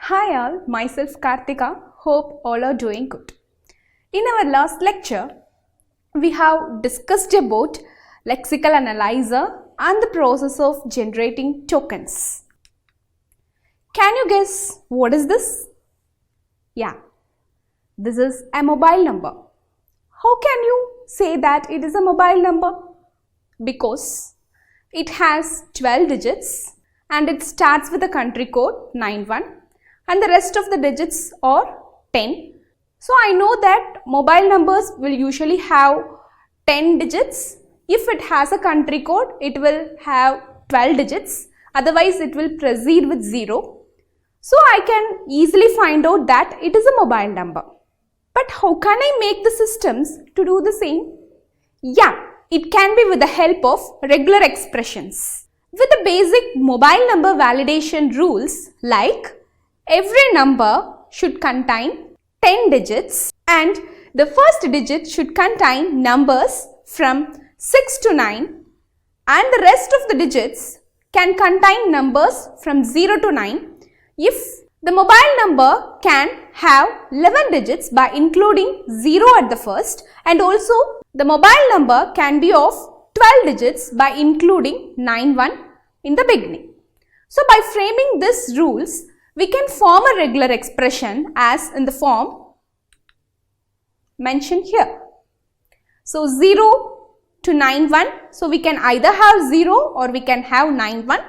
Hi all, myself Kartika. Hope all are doing good. In our last lecture, we have discussed about lexical analyzer and the process of generating tokens. Can you guess what is this? Yeah, this is a mobile number. How can you say that it is a mobile number? Because it has 12 digits and it starts with a country code 91 and the rest of the digits are 10. So I know that mobile numbers will usually have 10 digits. If it has a country code, it will have 12 digits. Otherwise, it will proceed with 0. So I can easily find out that it is a mobile number. But how can I make the systems to do the same? Yeah, it can be with the help of regular expressions. With the basic mobile number validation rules like every number should contain 10 digits and the first digit should contain numbers from 6 to 9 and the rest of the digits can contain numbers from 0 to 9 if the mobile number can have 11 digits by including 0 at the first, and also the mobile number can be of 12 digits by including 91 in the beginning. So by framing these rules, we can form a regular expression as in the form mentioned here. So 0 to 91, so we can either have 0 or we can have 91,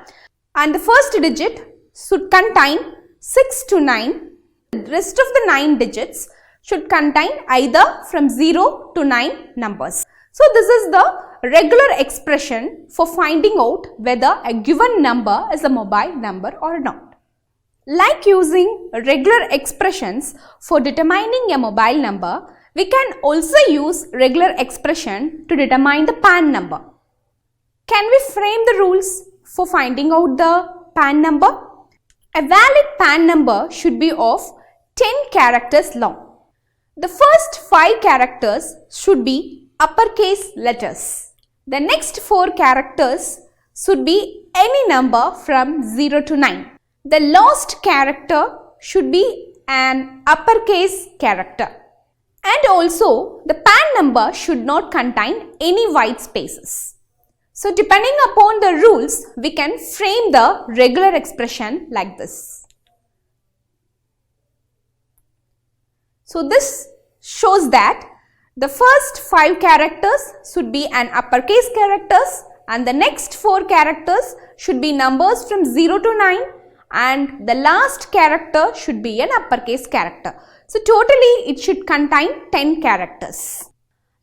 and the first digit should contain 6 to 9. The rest of the 9 digits should contain either from 0 to 9 numbers. So this is the regular expression for finding out whether a given number is a mobile number or not. Like using regular expressions for determining a mobile number, we can also use regular expression to determine the PAN number. Can we frame the rules for finding out the PAN number? A valid PAN number should be of 10 characters long. The first 5 characters should be uppercase letters. The next 4 characters should be any number from 0 to 9. The last character should be an uppercase character. And also, the PAN number should not contain any white spaces. So depending upon the rules, we can frame the regular expression like this. So this shows that the first 5 characters should be an uppercase characters and the next 4 characters should be numbers from 0 to 9 and the last character should be an uppercase character. So totally it should contain 10 characters.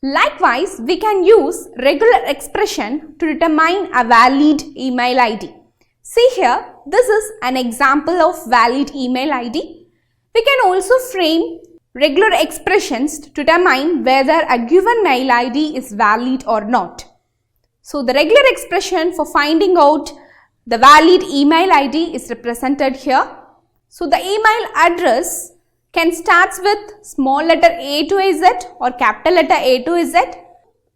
Likewise, we can use regular expression to determine a valid email ID. See here, this is an example of valid email ID. We can also frame regular expressions to determine whether a given mail ID is valid or not. So the regular expression for finding out the valid email ID is represented here. So the email address can start with small letter A to Z or capital letter A to Z,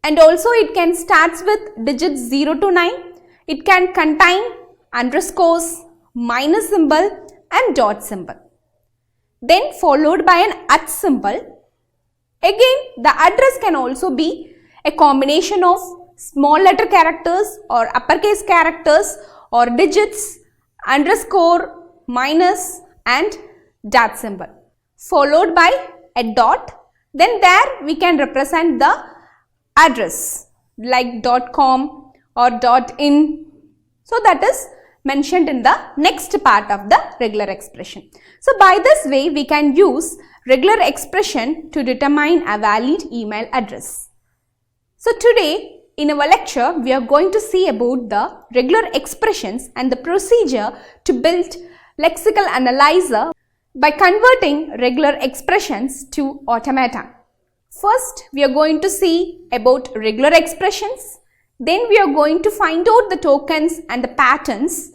and also it can start with digits 0 to 9. It can contain underscores, minus symbol and dot symbol. Then followed by an @ symbol. Again, the address can also be a combination of small letter characters or uppercase characters or digits, underscore, minus and dot symbol, followed by a dot. Then there we can represent the address like .com or .in. So that is mentioned in the next part of the regular expression. So by this way we can use regular expression to determine a valid email address. So today in our lecture we are going to see about the regular expressions and the procedure to build lexical analyzer by converting regular expressions to automata. First, we are going to see about regular expressions. Then we are going to find out the tokens and the patterns.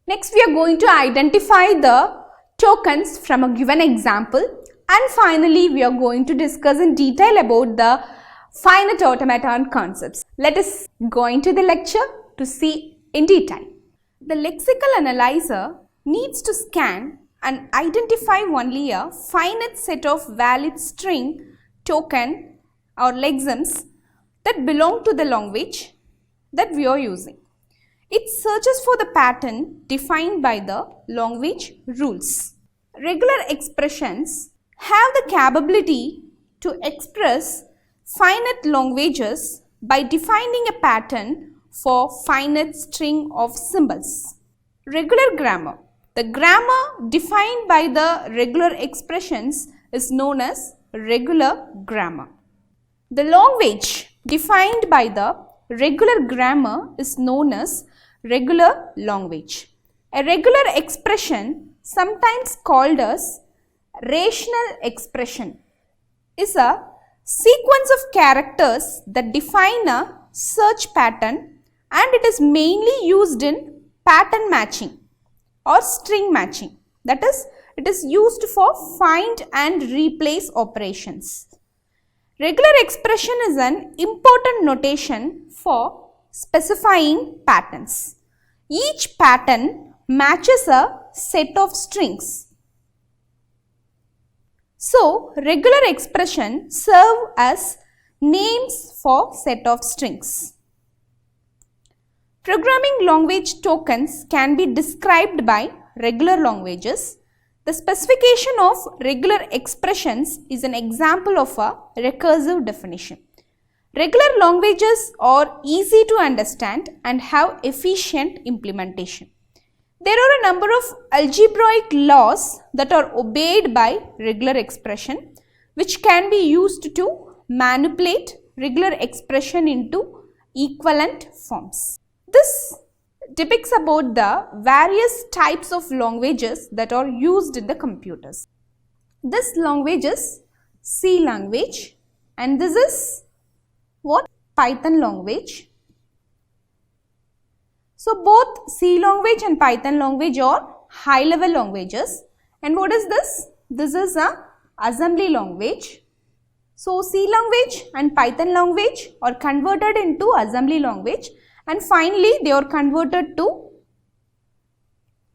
Next, we are going to identify the tokens from a given example. And finally, we are going to discuss in detail about the finite automaton concepts. Let us go into the lecture to see in detail. The lexical analyzer needs to scan and identify only a finite set of valid string, token or lexems that belong to the language that we are using. It searches for the pattern defined by the language rules. Regular expressions have the capability to express finite languages by defining a pattern for finite string of symbols. Regular grammar. The grammar defined by the regular expressions is known as regular grammar. The language defined by the regular grammar is known as regular language. A regular expression, sometimes called as rational expression, is a sequence of characters that define a search pattern, and it is mainly used in pattern matching or string matching. That is, it is used for find and replace operations. Regular expression is an important notation for specifying patterns. Each pattern matches a set of strings. So, regular expression serve as names for set of strings. Programming language tokens can be described by regular languages. The specification of regular expressions is an example of a recursive definition. Regular languages are easy to understand and have efficient implementation. There are a number of algebraic laws that are obeyed by regular expression, which can be used to manipulate regular expression into equivalent forms. This depicts about the various types of languages that are used in the computers. This language is C language, and this is what? Python language. So, both C language and Python language are high level languages. And what is this? This is a assembly language. So, C language and Python language are converted into assembly language, and finally they are converted to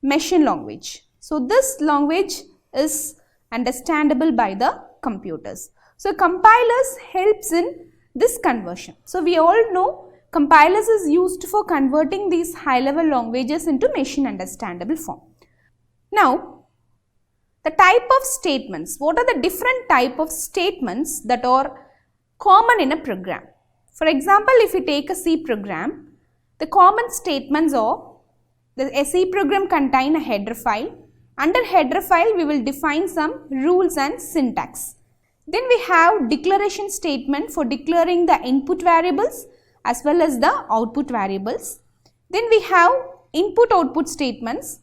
machine language. So, this language is understandable by the computers. So, compilers helps in this conversion. So, we all know compilers is used for converting these high level languages into machine understandable form. Now, the type of statements. What are the different type of statements that are common in a program? For example, if you take a C program, the common statements are, the C program contain a header file. Under header file, we will define some rules and syntax. Then we have declaration statement for declaring the input variables as well as the output variables. Then we have input-output statements.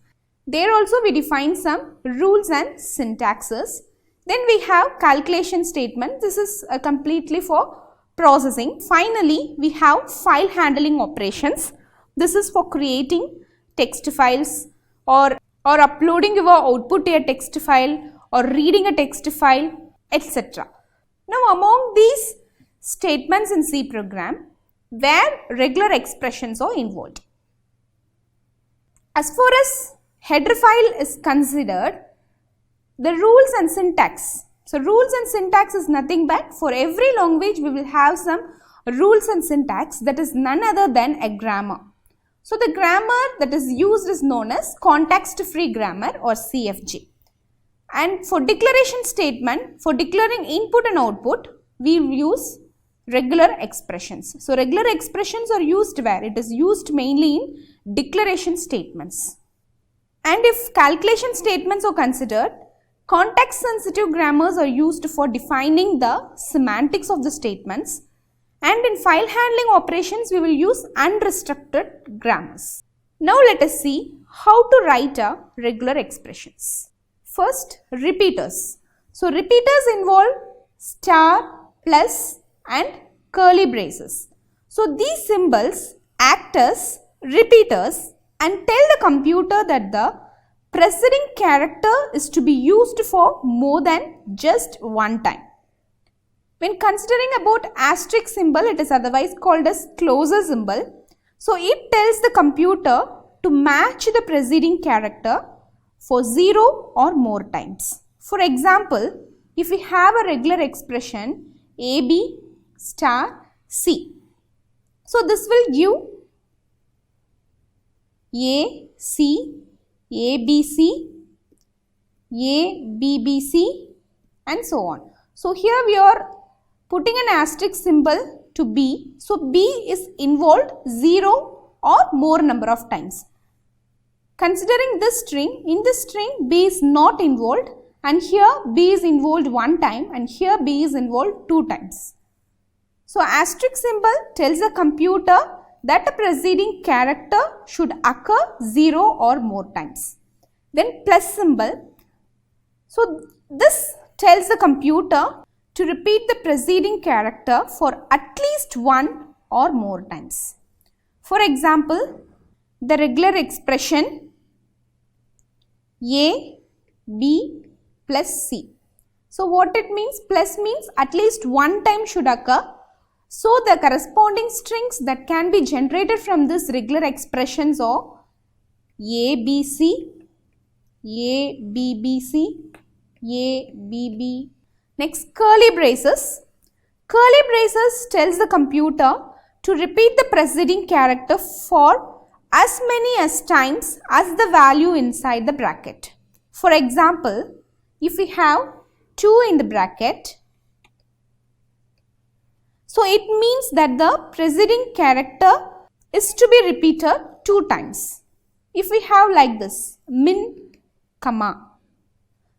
There also we define some rules and syntaxes. Then we have calculation statement. This is completely for processing. Finally, we have file handling operations. This is for creating text files or uploading your output to a text file or reading a text file, etc. Now, among these statements in C program, where regular expressions are involved. As far as header file is considered, the rules and syntax. So, rules and syntax is nothing but for every language we will have some rules and syntax that is none other than a grammar. So, the grammar that is used is known as context free grammar or CFG. And for declaration statement, for declaring input and output, we use regular expressions. So, regular expressions are used where? It is used mainly in declaration statements. And if calculation statements are considered, context sensitive grammars are used for defining the semantics of the statements, and in file handling operations we will use unrestricted grammars. Now let us see how to write a regular expressions. First, repeaters. So repeaters involve star, plus and curly braces. So these symbols act as repeaters and tell the computer that the preceding character is to be used for more than just one time. When considering about asterisk symbol, it is otherwise called as closer symbol. So it tells the computer to match the preceding character for 0 or more times. For example, if we have a regular expression AB star C, so this will give A, C, ABC, A, BBC and so on. So here we are putting an asterisk symbol to B. So B is involved 0 or more number of times. Considering this string, in this string B is not involved, and here B is involved one time and here B is involved two times. So asterisk symbol tells the computer that a preceding character should occur 0 or more times. Then plus symbol. So this tells the computer to repeat the preceding character for at least one or more times. For example, the regular expression A, B plus C. So what it means? Plus means at least one time should occur. So the corresponding strings that can be generated from this regular expressions are ABC, ABBC, ABB. Next, curly braces. Curly braces tells the computer to repeat the preceding character for as many as times as the value inside the bracket. For example, if we have 2 in the bracket, so it means that the preceding character is to be repeated 2 times. If we have like this, min, comma.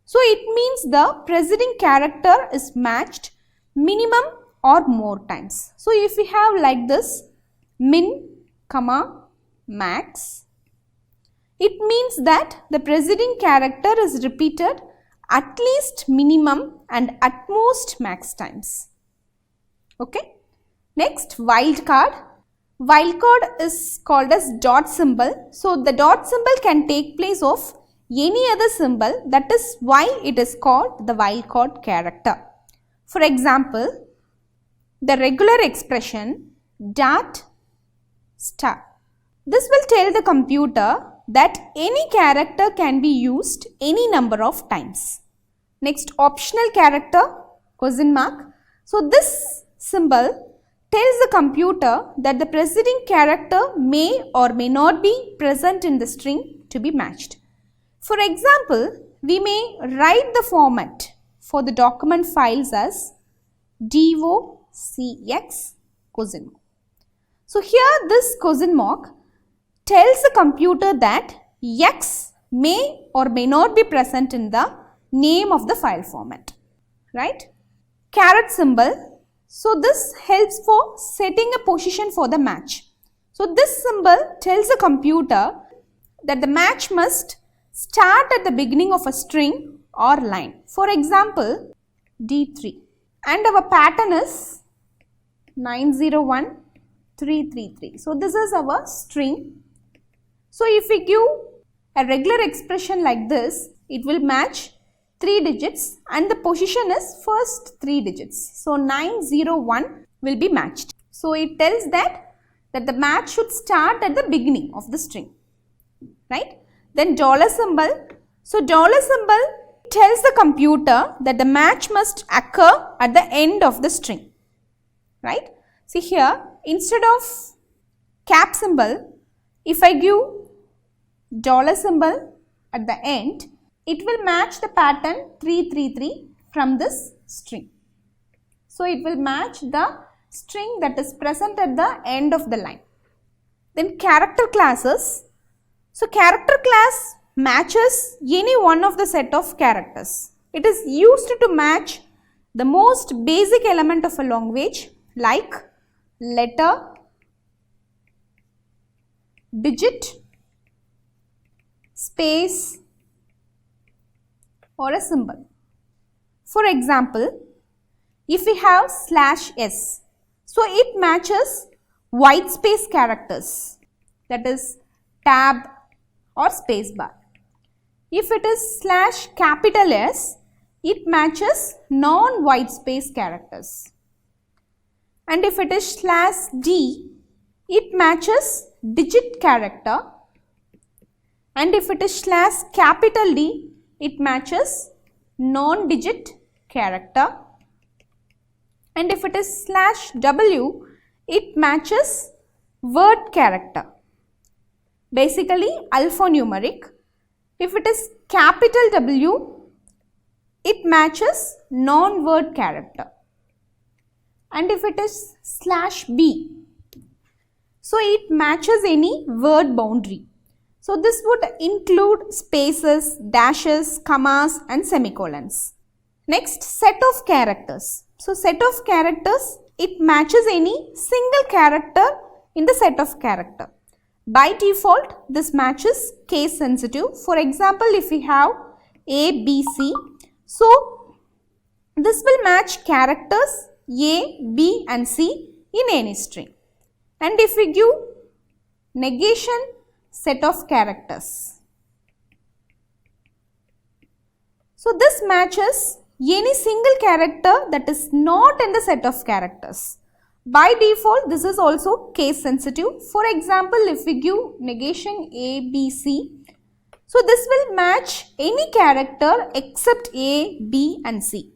So it means the preceding character is matched minimum or more times. So if we have like this, min, comma, max, it means that the preceding character is repeated at least minimum and at most max times. Okay. Next, wildcard. Wildcard is called as dot symbol. So the dot symbol can take place of any other symbol. That is why it is called the wildcard character. For example, the regular expression dot star. This will tell the computer that any character can be used any number of times. Next, optional character, question mark. So this symbol tells the computer that the preceding character may or may not be present in the string to be matched. For example, we may write the format for the document files as docx question mark. So here this question mark tells the computer that x may or may not be present in the name of the file format, right? Caret symbol. So this helps for setting a position for the match. So this symbol tells the computer that the match must start at the beginning of a string or line. For example, D3, and our pattern is 901333. So this is our string. So if we give a regular expression like this, it will match 3 digits and the position is first 3 digits. So 901 will be matched. So it tells that the match should start at the beginning of the string, right? Then dollar symbol. So dollar symbol tells the computer that the match must occur at the end of the string, right? See here, instead of cap symbol, if I give dollar symbol at the end, it will match the pattern 333 from this string. So it will match the string that is present at the end of the line. Then character classes. So character class matches any one of the set of characters. It is used to match the most basic element of a language like letter, digit, space or a symbol. For example, if we have /s, so it matches white space characters, that is tab or space bar. If it is /S, it matches non-white space characters. And if it is /D, it matches digit character. And if it is slash capital D, it matches non-digit character. And if it is slash W, it matches word character. Basically alphanumeric. If it is capital W, it matches non-word character. And if it is slash B, so it matches any word boundary. So this would include spaces, dashes, commas and semicolons. Next, set of characters. So set of characters, it matches any single character in the set of character. By default, this matches case sensitive. For example, if we have A, B, C, so this will match characters A, B and C in any string. And if we give negation set of characters, so this matches any single character that is not in the set of characters. By default, this is also case sensitive. For example, if we give negation A, B, C, so this will match any character except A, B and C.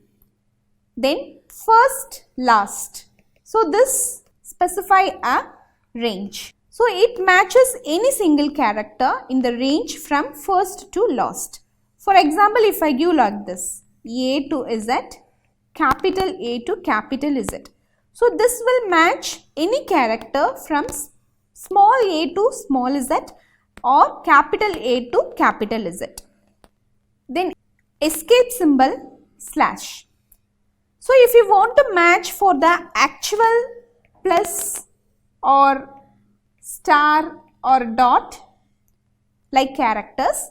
Then first, last. So this specify a range. So it matches any single character in the range from first to last. For example, if I give like this, A to Z, capital A to capital Z. So this will match any character from small a to small z or capital A to capital Z. Then escape symbol slash. So if you want to match for the actual plus or star or dot like characters,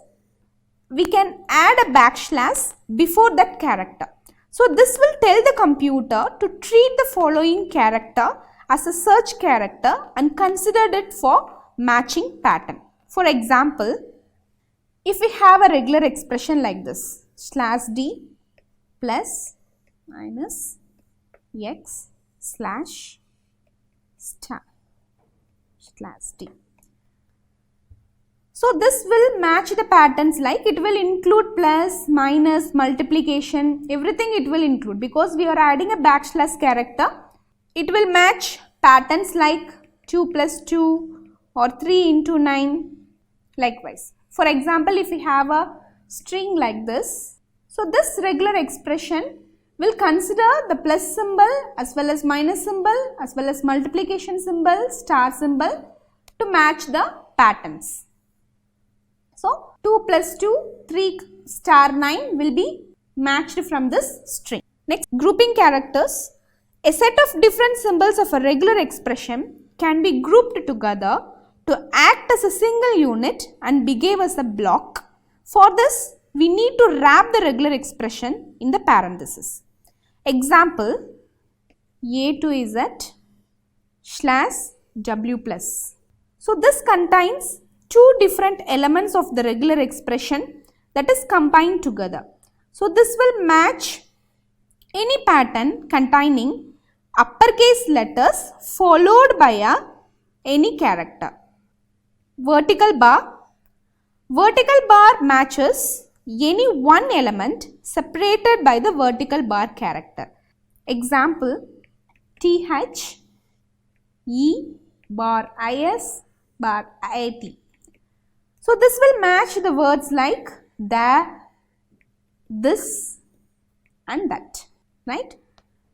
we can add a backslash before that character. So this will tell the computer to treat the following character as a search character and consider it for matching pattern. For example, if we have a regular expression like this, slash d plus minus x slash star slash d. So this will match the patterns, like it will include plus, minus, multiplication, everything it will include, because we are adding a backslash character. It will match patterns like 2 plus 2 or 3 into 9 likewise. For example, if we have a string like this, so this regular expression will consider the plus symbol as well as minus symbol as well as multiplication symbol, star symbol to match the patterns. So 2 plus 2, 3 star 9 will be matched from this string. Next, grouping characters. A set of different symbols of a regular expression can be grouped together to act as a single unit and behave as a block. For this, we need to wrap the regular expression in the parenthesis. Example, A to Z slash W plus. So this contains two different elements of the regular expression that is combined together. So this will match any pattern containing uppercase letters followed by any character. Vertical bar. Vertical bar matches any one element separated by the vertical bar character. Example, TH, E, bar IS, bar IIT. So this will match the words like there, this and that, right?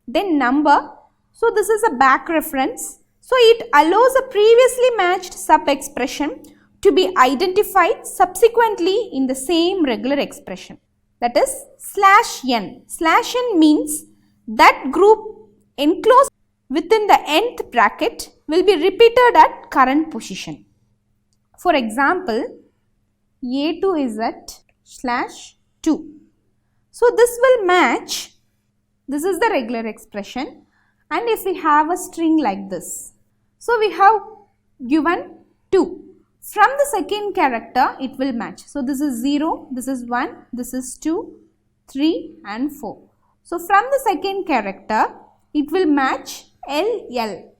Then number. So this is a back reference. So it allows a previously matched sub-expression to be identified subsequently in the same regular expression. That is /n. /n means that group enclosed within the nth bracket will be repeated at current position. For example, A to Z slash 2. So this will match, this is the regular expression, and if we have a string like this, so we have given 2. From the second character, it will match. So this is 0, this is 1, this is 2, 3 and 4. So from the second character, it will match LL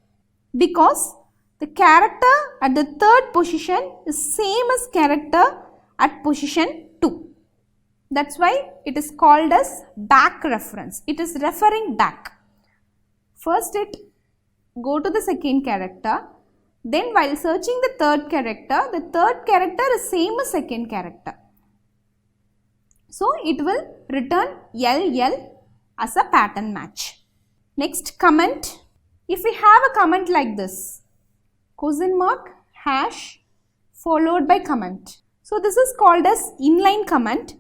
because the character at the third position is same as character at position 2. That's why it is called as back reference. It is referring back. First it go to the second character. Then while searching the third character is same as second character. So it will return LL as a pattern match. Next, comment. If we have a comment like this, question mark, hash, followed by comment. So this is called as inline comment.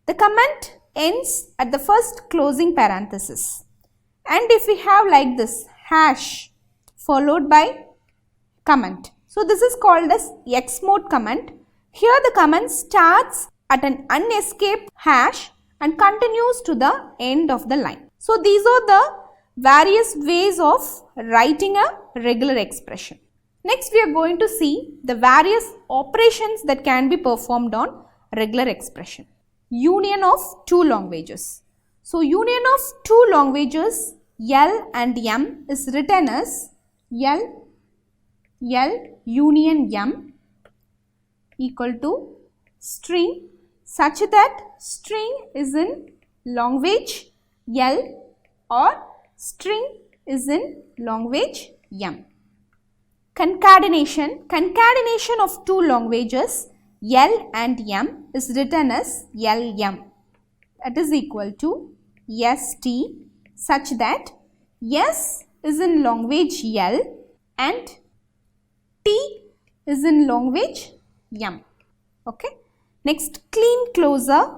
The comment ends at the first closing parenthesis. And if we have like this, hash, followed by comment. So this is called as X mode comment. Here the comment starts at an unescaped hash and continues to the end of the line. So these are the various ways of writing a regular expression. Next we are going to see the various operations that can be performed on regular expression. Union of two languages. So union of two languages L and M is written as L union M equal to string such that string is in language L or string is in language M. Concatenation of two languages L and M is written as LM. That is equal to ST such that S is in language L and T is in language M. Okay. Next, clean closure.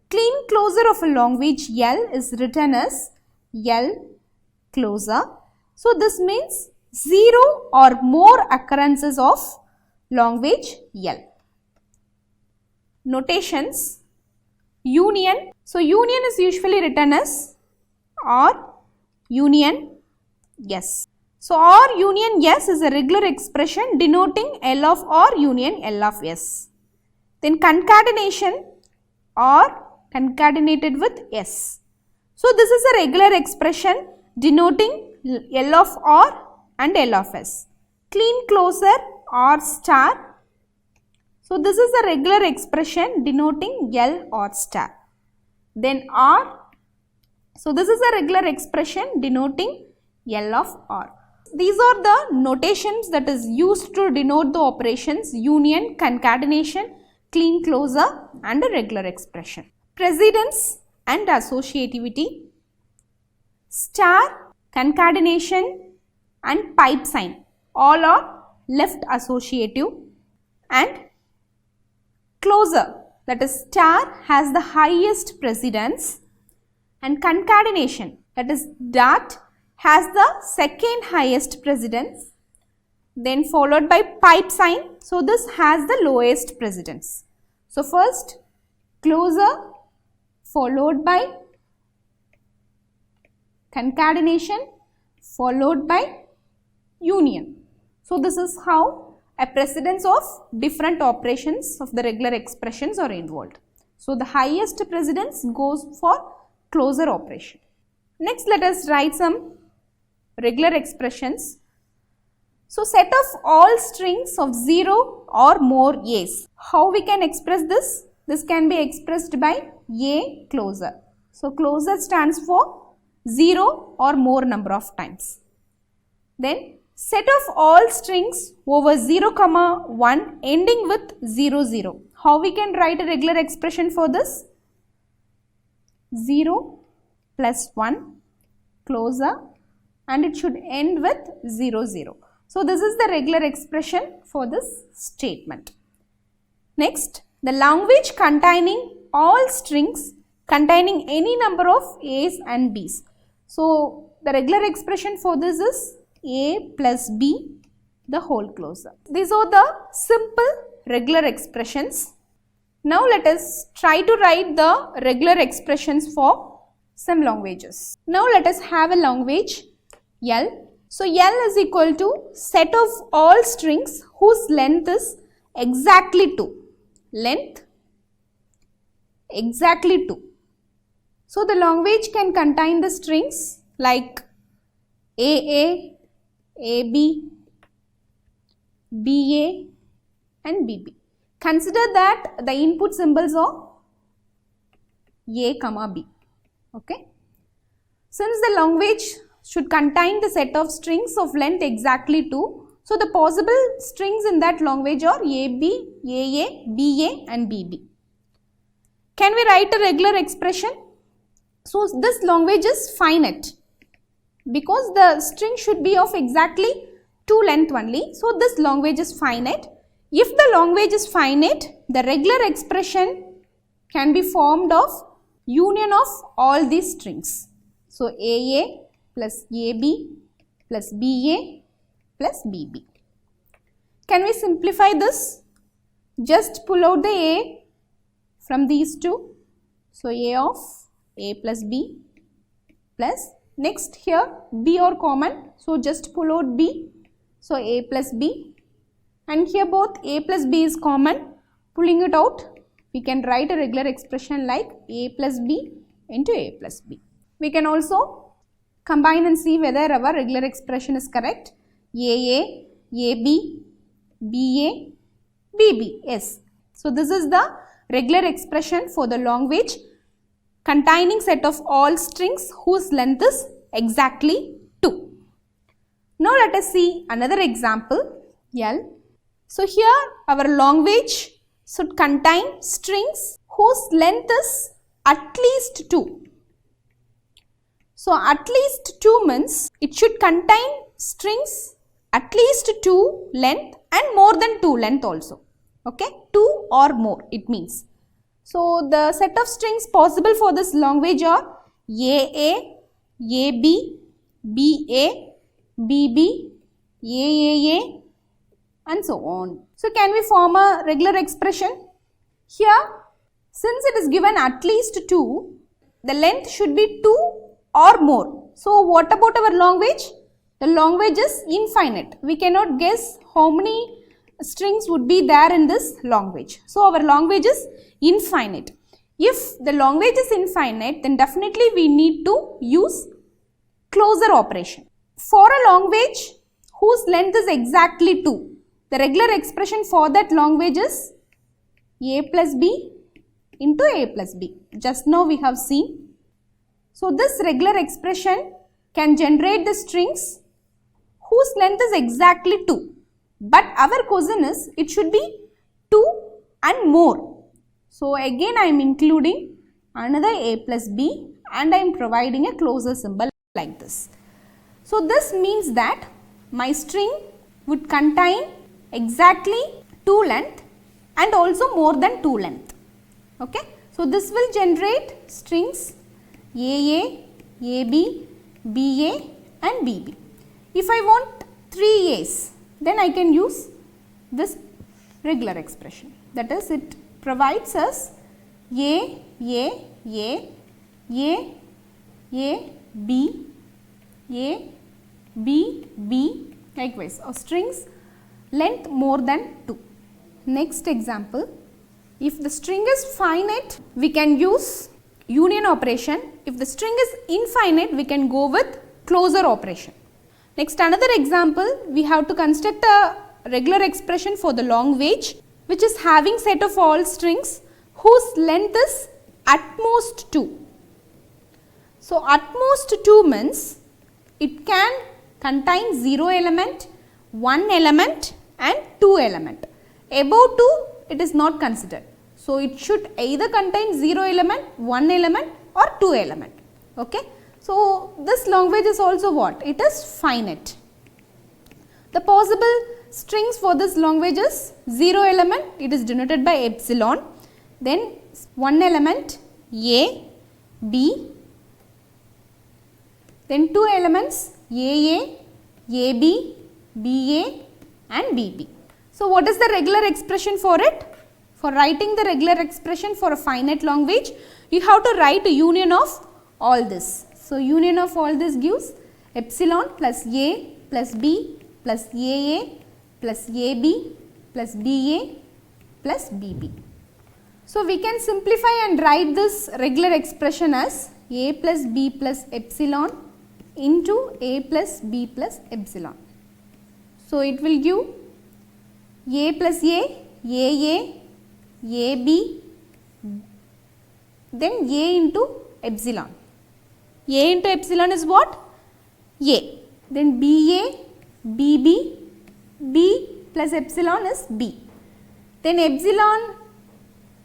Clean closure of a language L is written as L closure. So this means 0 or more occurrences of language L. Notations. Union. So union is usually written as or union S. So or union S is a regular expression denoting L of or union L of S. Then concatenation or concatenated with S. So this is a regular expression denoting L of or and L of S. Clean closure or star. So this is a regular expression denoting L or star. Then or. So this is a regular expression denoting L of or. These are the notations that is used to denote the operations union, concatenation, clean closure and a regular expression. Precedence and associativity, star, concatenation and pipe sign all are left associative, and closure, that is star, has the highest precedence, and concatenation, that is dot, has the second highest precedence, then followed by pipe sign. So this has the lowest precedence. So first closure followed by concatenation followed by union. So this is how a precedence of different operations of the regular expressions are involved. So the highest precedence goes for closure operation. Next let us write some regular expressions. So set of all strings of 0 or more A's. How we can express this? This can be expressed by A closure. So closure stands for 0 or more number of times. Then set of all strings over 0, 1 ending with 0, 0. How we can write a regular expression for this? 0 plus 1 closure and it should end with 0, 0. So this is the regular expression for this statement. Next, the language containing all strings containing any number of A's and B's. So the regular expression for this is A plus B the whole closure. These are the simple regular expressions. Now let us try to write the regular expressions for some languages. Now let us have a language L. So L is equal to set of all strings whose length is exactly 2. Length exactly 2. So the language can contain the strings like AA, AB, BA and BB. Consider that the input symbols are A, B. Okay. Since the language should contain the set of strings of length exactly 2, so the possible strings in that language are AB, AA, BA and BB. Can we write a regular expression? So this language is finite because the string should be of exactly 2 length only. So this language is finite. If the language is finite, the regular expression can be formed of union of all these strings. So AA plus AB plus BA plus BB. Can we simplify this? Just pull out the A from these two. So A of A plus B plus, next here B are common, so just pull out B. So A plus B, and here both A plus B is common. Pulling it out, we can write a regular expression like A plus B into A plus B. We can also combine and see whether our regular expression is correct. AA, AB, BA, BB. Yes. So this is the regular expression for the language containing set of all strings whose length is exactly 2. Now let us see another example, L. So here our language should contain strings whose length is at least 2. So at least 2 means it should contain strings at least 2 length and more than 2 length also. Okay, 2 or more it means. So the set of strings possible for this language are AA, AB, BA, BB, AAA and so on. So can we form a regular expression? Here, since it is given at least 2, the length should be 2 or more. So what about our language? The language is infinite. We cannot guess how many strings would be there in this language. So our language is infinite. If the language is infinite, then definitely we need to use closure operation. For a language whose length is exactly 2, the regular expression for that language is A plus B into A plus B. Just now we have seen. So this regular expression can generate the strings whose length is exactly 2. But our question is, it should be 2 and more. So again I am including another A plus B and I am providing a closure symbol like this. So this means that my string would contain exactly 2 length and also more than 2 length. Okay. So this will generate strings AA, AB, BA and BB. If I want 3 A's, then I can use this regular expression. That is, it provides us A, B, B, likewise, or strings length more than 2. Next example, if the string is finite, we can use union operation. If the string is infinite, we can go with closure operation. Next, another example, we have to construct a regular expression for the language which is having set of all strings whose length is at most 2. So at most 2 means it can contain 0 element, 1 element and 2 element. Above 2 it is not considered. So it should either contain 0 element, 1 element or 2 element. Okay. So this language is also what? It is finite. The possible strings for this language is 0 element, it is denoted by epsilon, then 1 element A, B, then 2 elements AA, AB, BA and BB. So what is the regular expression for it? For writing the regular expression for a finite language, you have to write a union of all this. So union of all this gives epsilon plus A plus B plus AA plus AB plus BA plus BB. So we can simplify and write this regular expression as A plus B plus epsilon into A plus B plus epsilon. So it will give A plus A, AA, AB, then A into epsilon. A into epsilon is what? A. Then BA, BB, B plus epsilon is B. Then epsilon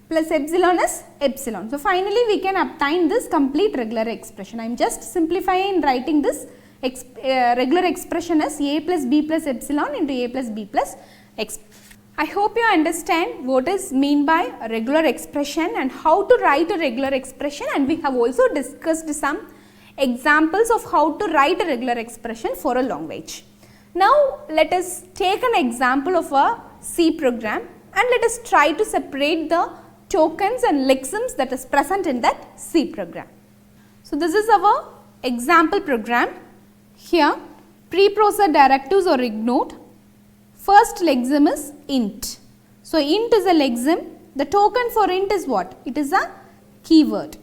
plus epsilon is epsilon. So, finally, we can obtain this complete regular expression. I am just simplifying writing this regular expression as A plus B plus epsilon into A plus B plus X. I hope you understand what is mean by a regular expression and how to write a regular expression, and we have also discussed some examples of how to write a regular expression for a language. Now, let us take an example of a C program and let us try to separate the tokens and lexemes that is present in that C program. So, this is our example program. Here, preprocessor directives are ignored. First lexeme is int. So, int is a lexeme. The token for int is what? It is a keyword.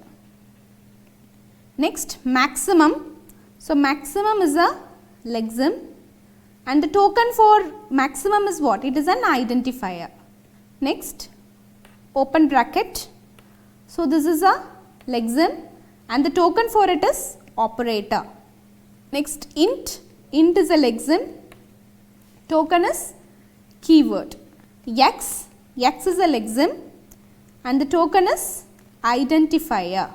Next, maximum. So, maximum is a lexeme and the token for maximum is what? It is an identifier. Next, open bracket. So, this is a lexeme and the token for it is operator. Next, int. Int is a lexeme. Token is keyword. X. X is a lexeme and the token is identifier.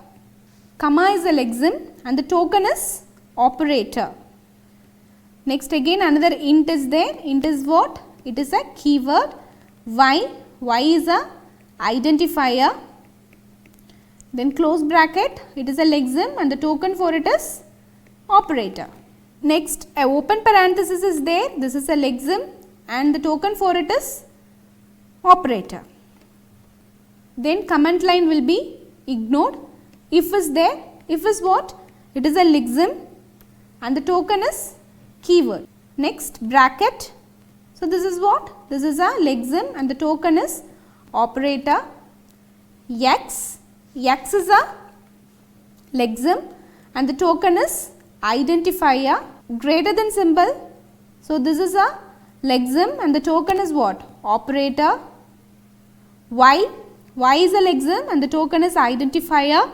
Comma is a lexeme and the token is operator. Next, again another int is there. Int is what? It is a keyword. Y. Y is a identifier. Then close bracket. It is a lexeme and the token for it is operator. Next, a open parenthesis is there. This is a lexeme and the token for it is operator. Then comment line will be ignored. If is there. If is what? It is a lexeme and the token is keyword. Next, bracket. So, this is what? This is a lexeme and the token is operator. X. X is a lexeme and the token is identifier. Greater than symbol. So, this is a lexeme and the token is what? Operator. Y. Y is a lexeme and the token is identifier.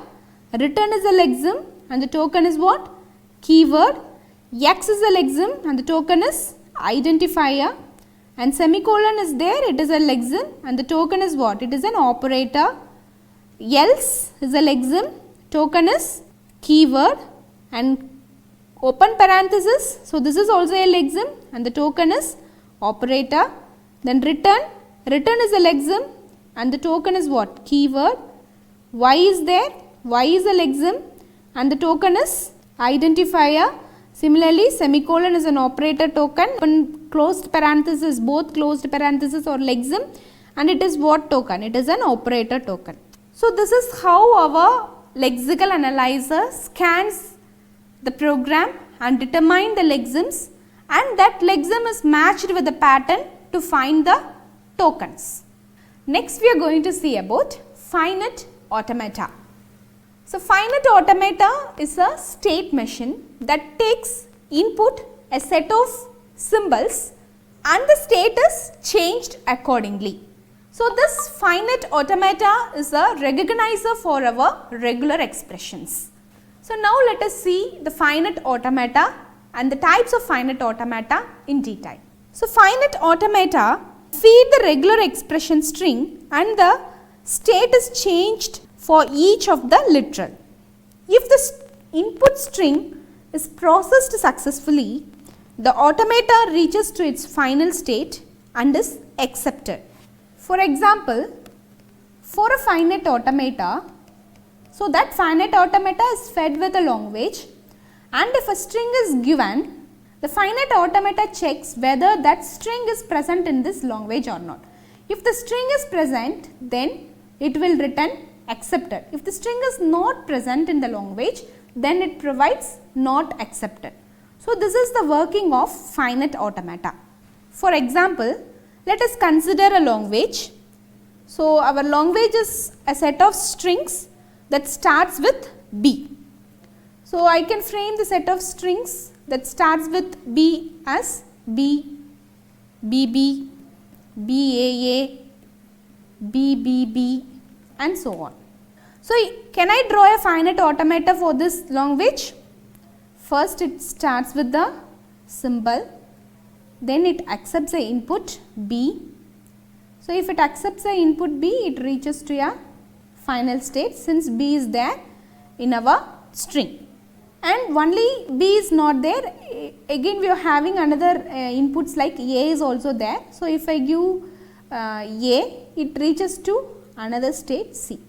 Return is a lexeme and the token is what? Keyword. X is a lexeme and the token is identifier. And semicolon is there. It is a lexeme and the token is what? It is an operator. Else is a lexeme. Token is keyword. And open parenthesis. So, this is also a lexeme and the token is operator. Then return. Return is a lexeme and the token is what? Keyword. Y is there. Y is a lexeme and the token is identifier. Similarly, semicolon is an operator token. Open closed parenthesis, both closed parenthesis or lexeme, and it is what token? It is an operator token. So, this is how our lexical analyzer scans the program and determine the lexemes, and that lexeme is matched with the pattern to find the tokens. Next, we are going to see about finite automata. So, finite automata is a state machine that takes input a set of symbols and the state is changed accordingly. So, this finite automata is a recognizer for our regular expressions. So, now let us see the finite automata and the types of finite automata in detail. So, finite automata feed the regular expression string and the state is changed for each of the literal. If the input string is processed successfully, the automata reaches to its final state and is accepted. For example, for a finite automata, so that finite automata is fed with a language, and if a string is given, the finite automata checks whether that string is present in this language or not. If the string is present, then it will return accepted. If the string is not present in the language, then it provides not accepted. So, this is the working of finite automata. For example, let us consider a language. So, our language is a set of strings that starts with B. So, I can frame the set of strings that starts with B as B, BB, BAA, B, B, B, and so on. So, can I draw a finite automata for this language? First, it starts with the symbol, then it accepts the input B. So, if it accepts the input B, it reaches to a final state since B is there in our string. And only B is not there, again we are having another inputs like A is also there. So, if I give A, it reaches to another state C,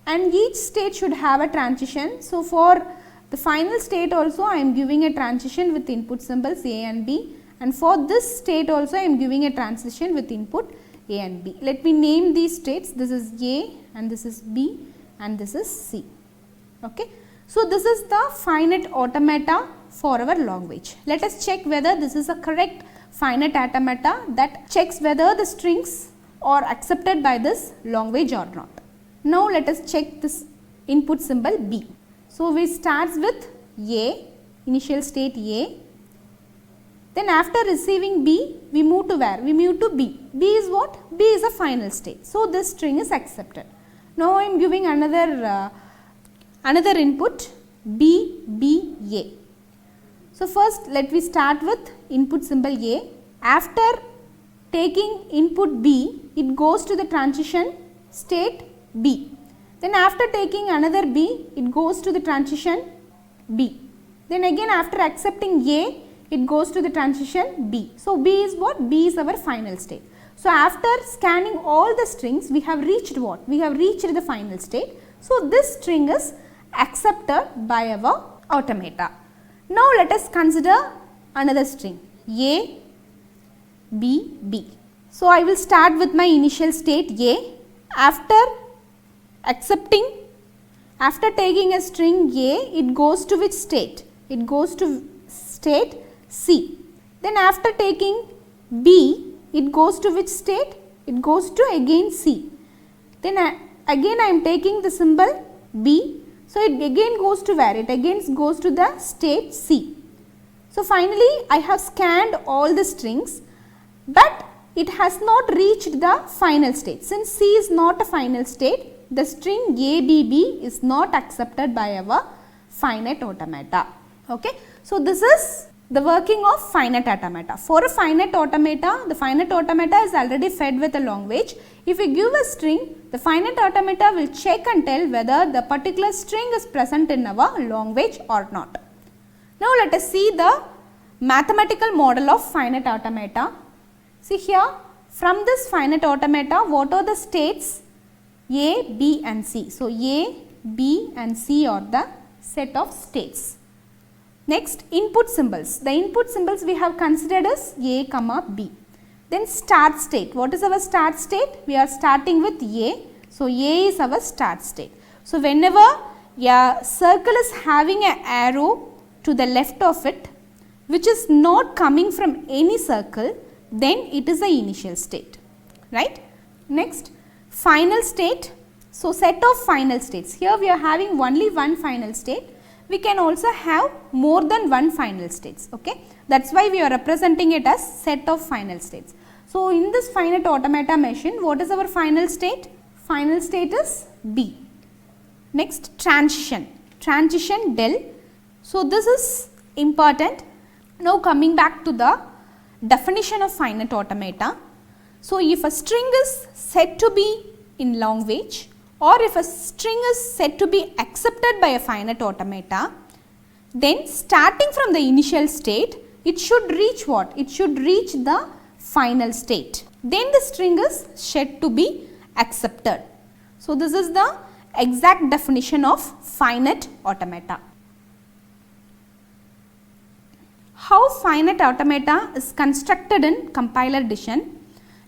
and each state should have a transition. So, for the final state also I am giving a transition with input symbols A and B, and for this state also I am giving a transition with input A and B. Let me name these states. This is A and this is B and this is C. Okay. So, this is the finite automata for our language. Let us check whether this is a correct finite automata that checks whether the strings are accepted by this language or not. Now, let us check this input symbol B. So, we start with A, initial state A. Then after receiving B, we move to where? We move to B. B is what? B is a final state. So, this string is accepted. Now, I am giving another input B, B, A. So, first let me start with input symbol A. After taking input B, it goes to the transition state B. Then after taking another B, it goes to the transition B. Then again after accepting A, it goes to the transition B. So, B is what? B is our final state. So, after scanning all the strings, we have reached what? We have reached the final state. So, this string is accepted by our automata. Now, let us consider another string A, B, B. So, I will start with my initial state A. After taking a string A, it goes to which state? It goes to state C. Then after taking B, it goes to which state? It goes to again C. Then again I am taking the symbol B. So, it again goes to where? It again goes to the state C. So, finally, I have scanned all the strings, but it has not reached the final state. Since C is not a final state, the string ABB is not accepted by our finite automata. Okay. So, this is the working of finite automata. For a finite automata, the finite automata is already fed with a language. If we give a string, the finite automata will check and tell whether the particular string is present in our language or not. Now, let us see the mathematical model of finite automata. See here, from this finite automata, what are the states? A, B and C. So, A, B and C are the set of states. Next, input symbols. The input symbols we have considered as A, B. Then start state. What is our start state? We are starting with A. So, A is our start state. So, whenever a circle is having an arrow to the left of it, which is not coming from any circle, then it is the initial state, right? Next, final state. So, set of final states. Here we are having only one final state. We can also have more than one final states, okay. That is why we are representing it as set of final states. So, in this finite automata machine, what is our final state? Final state is B. Next, transition del. So, this is important. Now, coming back to the definition of finite automata. So, if a string is said to be in language, or if a string is said to be accepted by a finite automata, then starting from the initial state, it should reach what? It should reach the final state. Then the string is said to be accepted. So, this is the exact definition of finite automata. How finite automata is constructed in compiler decision?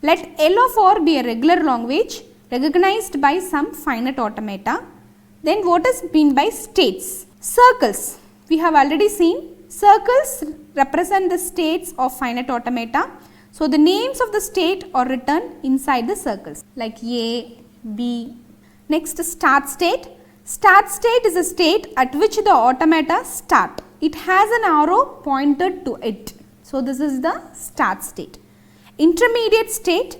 Let L of R be a regular language recognized by some finite automata. Then what is mean by states? Circles. We have already seen circles represent the states of finite automata. So, the names of the state are written inside the circles like A, B. Next, start state. Start state is a state at which the automata start. It has an arrow pointed to it. So, this is the start state. Intermediate state.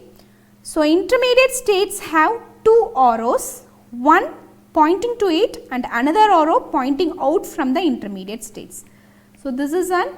So intermediate states have two arrows, one pointing to it and another arrow pointing out from the intermediate states. So this is an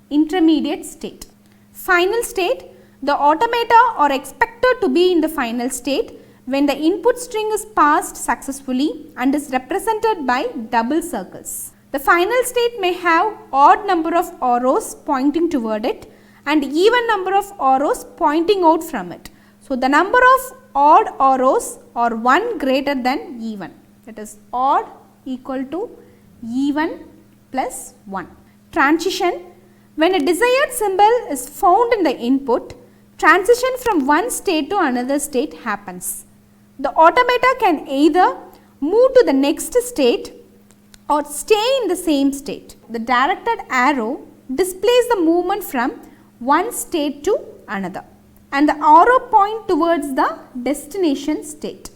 intermediate state. Final state, the automata are expected to be in the final state when the input string is passed successfully and is represented by double circles. The final state may have odd number of arrows pointing toward it and even number of arrows pointing out from it. So the number of odd arrows are 1 greater than even, that is odd equal to even plus 1. Transition, when a desired symbol is found in the input, transition from one state to another state happens. The automata can either move to the next state or stay in the same state. The directed arrow displays the movement from one state to another and the arrow point towards the destination state.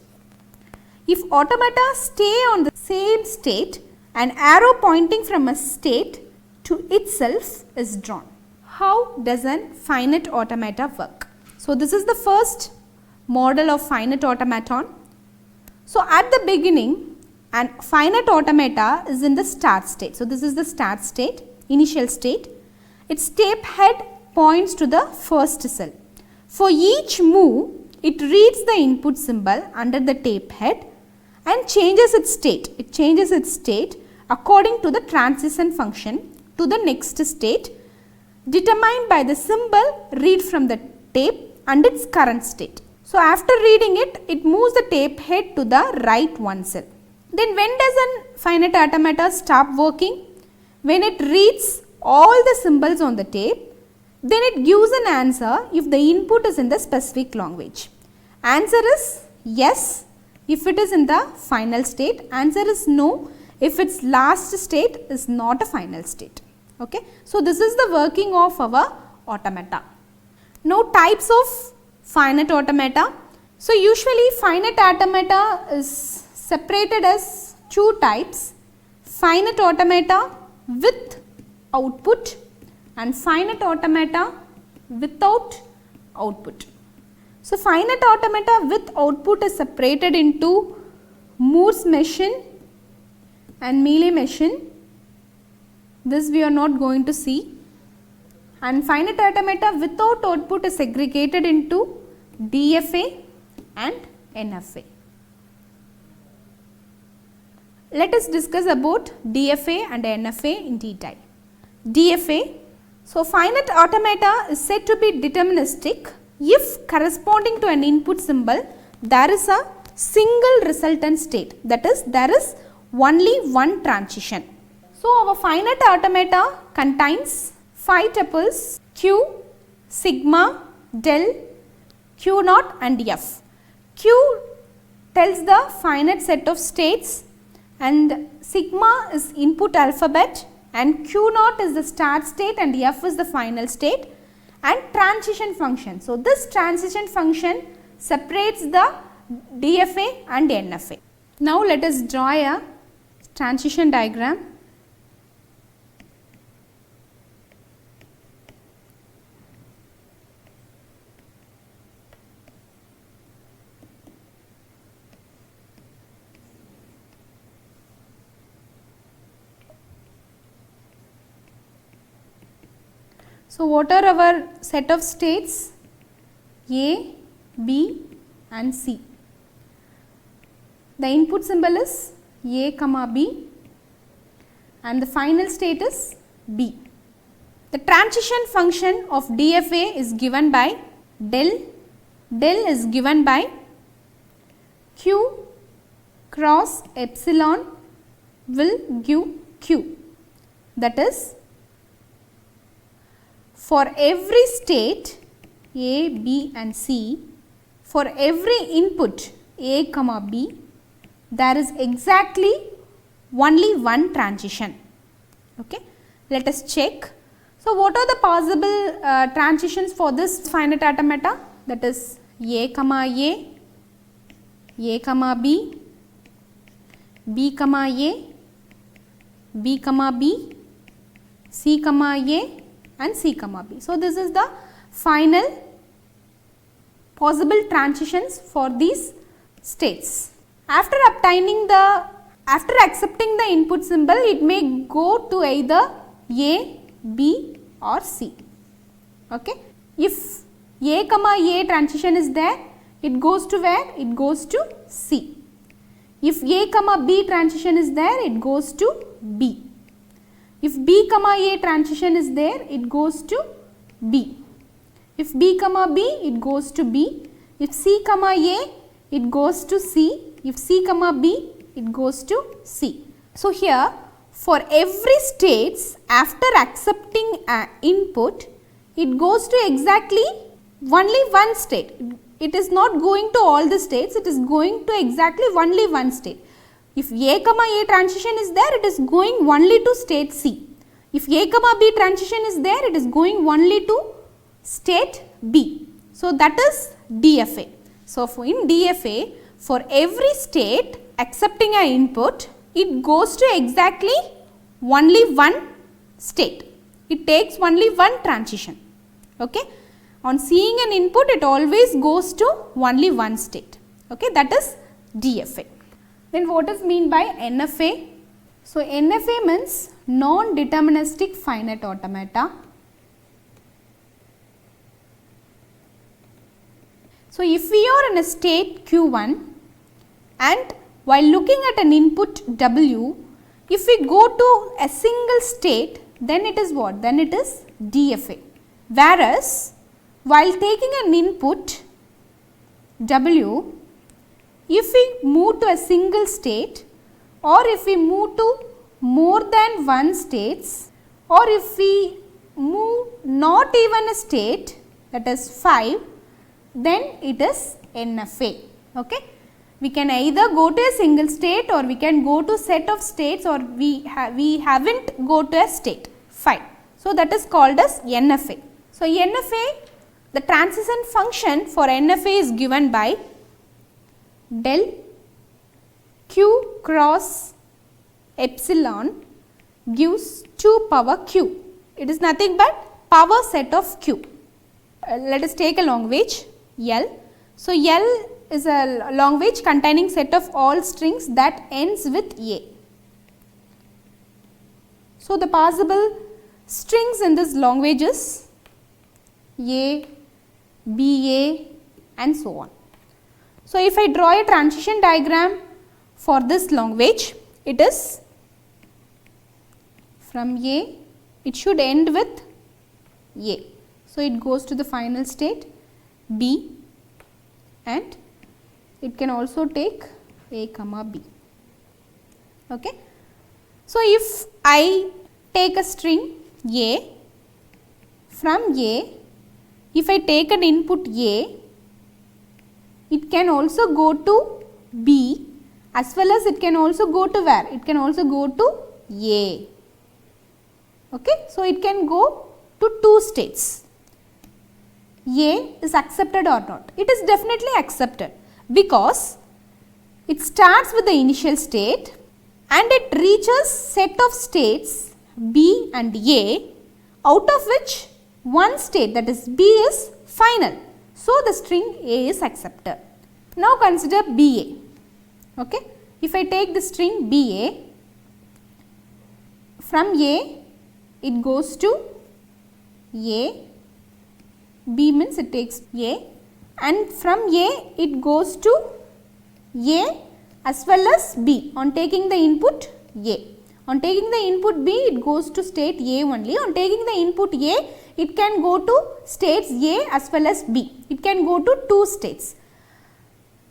If automata stay on the same state, an arrow pointing from a state to itself is drawn. How does a finite automata work? So this is the first model of finite automaton. So at the beginning, an finite automata is in the start state. So this is the start state, initial state. Its tape head points to the first cell. For each move, it reads the input symbol under the tape head and changes its state. It changes its state according to the transition function to the next state determined by the symbol read from the tape and its current state. So after reading it, it moves the tape head to the right one cell. Then when does a finite automata stop working? When it reads all the symbols on the tape, then it gives an answer if the input is in the specific language. Answer is yes if it is in the final state, answer is no if its last state is not a final state. Okay. So this is the working of our automata. Now types of finite automata. So usually finite automata is separated as two types, finite automata with output and finite automata without output. So finite automata with output is separated into Moore's machine and Mealy machine. This we are not going to see. And finite automata without output is segregated into DFA and NFA. Let us discuss about DFA and NFA in detail. DFA, so finite automata is said to be deterministic if corresponding to an input symbol there is a single resultant state, that is there is only one transition. So our finite automata contains 5 tuples Q, sigma, del, Q naught and F. Q tells the finite set of states and sigma is input alphabet and Q naught is the start state and F is the final state and transition function. So this transition function separates the DFA and NFA. Now let us draw a transition diagram. So what are our set of states? A, B and C. The input symbol is A, B and the final state is B. The transition function of DFA is given by del. Del is given by Q cross epsilon will give Q. That is, for every state A, B and C, for every input A, B, there is exactly only one transition. Okay. Let us check. So what are the possible transitions for this finite automata? That is A, B, B, A, B, B, C, A and C, B. So this is the final possible transitions for these states. After accepting the input symbol, it may go to either A, B or C. Okay. If A comma A transition is there, it goes to where? It goes to C. If A comma B transition is there, it goes to B. If B comma A transition is there, it goes to B. If B comma B, it goes to B. If C comma A, it goes to C. If C comma B, it goes to C. So here, for every states after accepting an input, it goes to exactly only one state. It is not going to all the states, it is going to exactly only one state. If A comma A transition is there, it is going only to state C. If A comma B transition is there, it is going only to state B. So that is DFA. So in DFA, for every state accepting an input, it goes to exactly only one state. It takes only one transition. Okay. On seeing an input, it always goes to only one state. Okay. That is DFA. Then what is mean by NFA? So NFA means non-deterministic finite automata. So if we are in a state Q1 and while looking at an input W, if we go to a single state, then it is what? Then it is DFA. Whereas while taking an input W, if we move to a single state or if we move to more than one states or if we move not even a state, that is 5, then it is NFA. Okay. We can either go to a single state or we can go to set of states or we haven't go to a state 5. So that is called as NFA. So NFA, the transition function for NFA is given by del Q cross epsilon gives 2 power Q. It is nothing but power set of Q. Let us take a language L. So L is a language containing set of all strings that ends with A. So the possible strings in this language is A, BA and so on. So if I draw a transition diagram for this language, it is from A, it should end with A. So it goes to the final state B and it can also take A comma B. Okay. So if I take a string A, from A, if I take an input A, it can also go to B as well as it can also go to where? It can also go to A. Okay. So it can go to 2 states. A is accepted or not? It is definitely accepted because it starts with the initial state and it reaches set of states B and A, out of which one state, that is B, is final. So the string A is accepted. Now consider BA. Okay. If I take the string BA, from A it goes to A, B means it takes A, and from A it goes to A as well as B on taking the input A. On taking the input B, it goes to state A only. On taking the input A, it can go to states A as well as B. It can go to 2 states.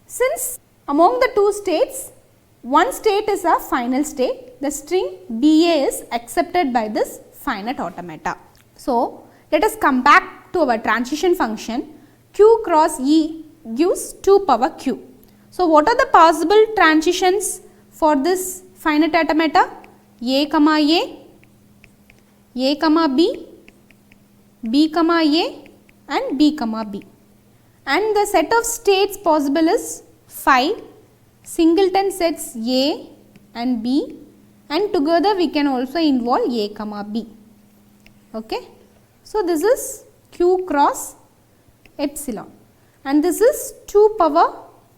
Since among the 2 states, one state is a final state, the string BA is accepted by this finite automata. So let us come back to our transition function. Q cross E gives 2 power Q. So what are the possible transitions for this finite automata? A comma A comma B, B comma A and B comma B. And the set of states possible is 5 singleton sets A and B, and together we can also involve A comma B. Okay. So this is Q cross epsilon. and this is 2 power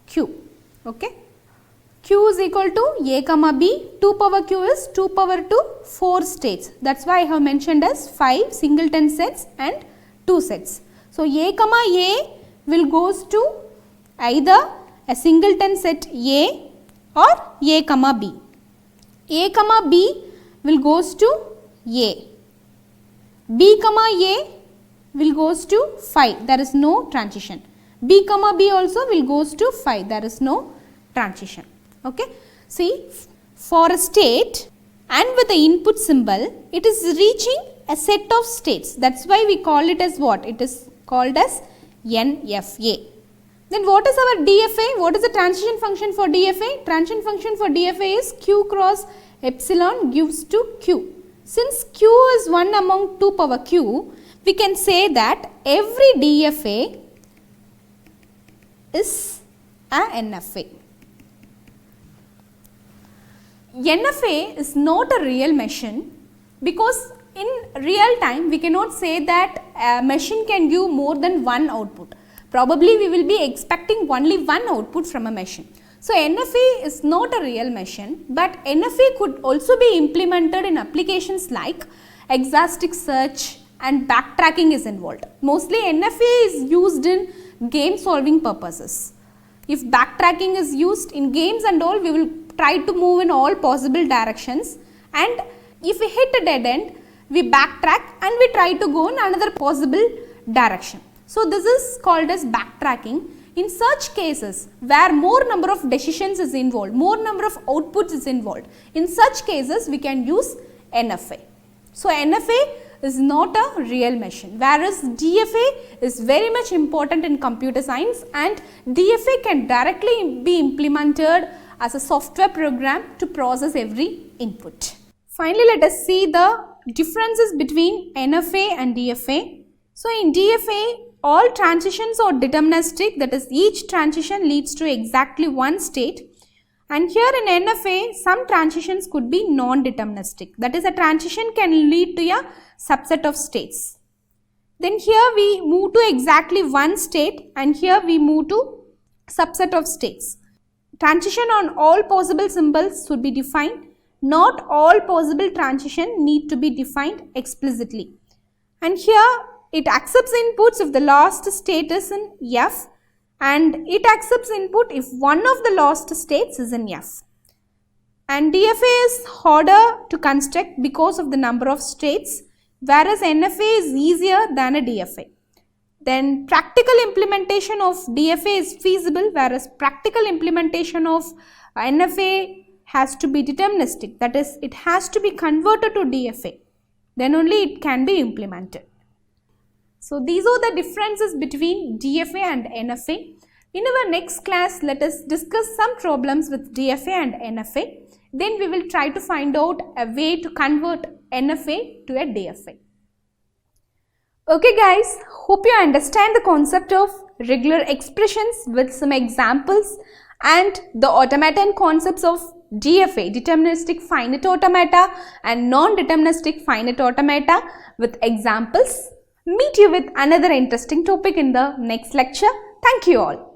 q. Okay. Q is equal to a comma b, 2 power q is 2 power 2, 4 states. That is why I have mentioned as 5 singleton sets and 2 sets. So, a comma a will goes to either a singleton set a or a comma b. A comma b will goes to a. B comma a will goes to 5, there is no transition. B comma b also will goes to 5, there is no transition. Okay. See, for a state and with the input symbol, it is reaching a set of states. That is why we call it as what? It is called as NFA. Then what is our DFA? What is the transition function for DFA? Transition function for DFA is q cross epsilon gives to q. Since q is 1 among 2 power q, we can say that every DFA is a NFA. NFA is not a real machine because in real time we cannot say that a machine can give more than one output. Probably we will be expecting only one output from a machine. So, NFA is not a real machine, but NFA could also be implemented in applications like exhaustive search and backtracking is involved. Mostly NFA is used in game solving purposes. If backtracking is used in games and all, we will try to move in all possible directions, and if we hit a dead end, we backtrack and we try to go in another possible direction. So, this is called as backtracking. In such cases where more number of decisions is involved, more number of outputs is involved, in such cases we can use NFA. So, NFA is not a real machine, whereas DFA is very much important in computer science, and DFA can directly be implemented as a software program to process every input. Finally, let us see the differences between NFA and DFA. So, in DFA, all transitions are deterministic, that is, each transition leads to exactly one state, and here in NFA, some transitions could be non-deterministic, that is, a transition can lead to a subset of states. Then here we move to exactly one state, and here we move to subset of states. Transition on all possible symbols should be defined. Not all possible transition need to be defined explicitly. And here it accepts inputs if the last state is in F, and it accepts input if one of the lost states is in F. And DFA is harder to construct because of the number of states, whereas NFA is easier than a DFA. Then practical implementation of DFA is feasible, whereas practical implementation of NFA has to be deterministic, that is, it has to be converted to DFA, then only it can be implemented. So, these are the differences between DFA and NFA. In our next class, let us discuss some problems with DFA and NFA. Then we will try to find out a way to convert NFA to a DFA. Okay guys, hope you understand the concept of regular expressions with some examples and the automaton concepts of DFA, deterministic finite automata, and non-deterministic finite automata with examples. Meet you with another interesting topic in the next lecture. Thank you all.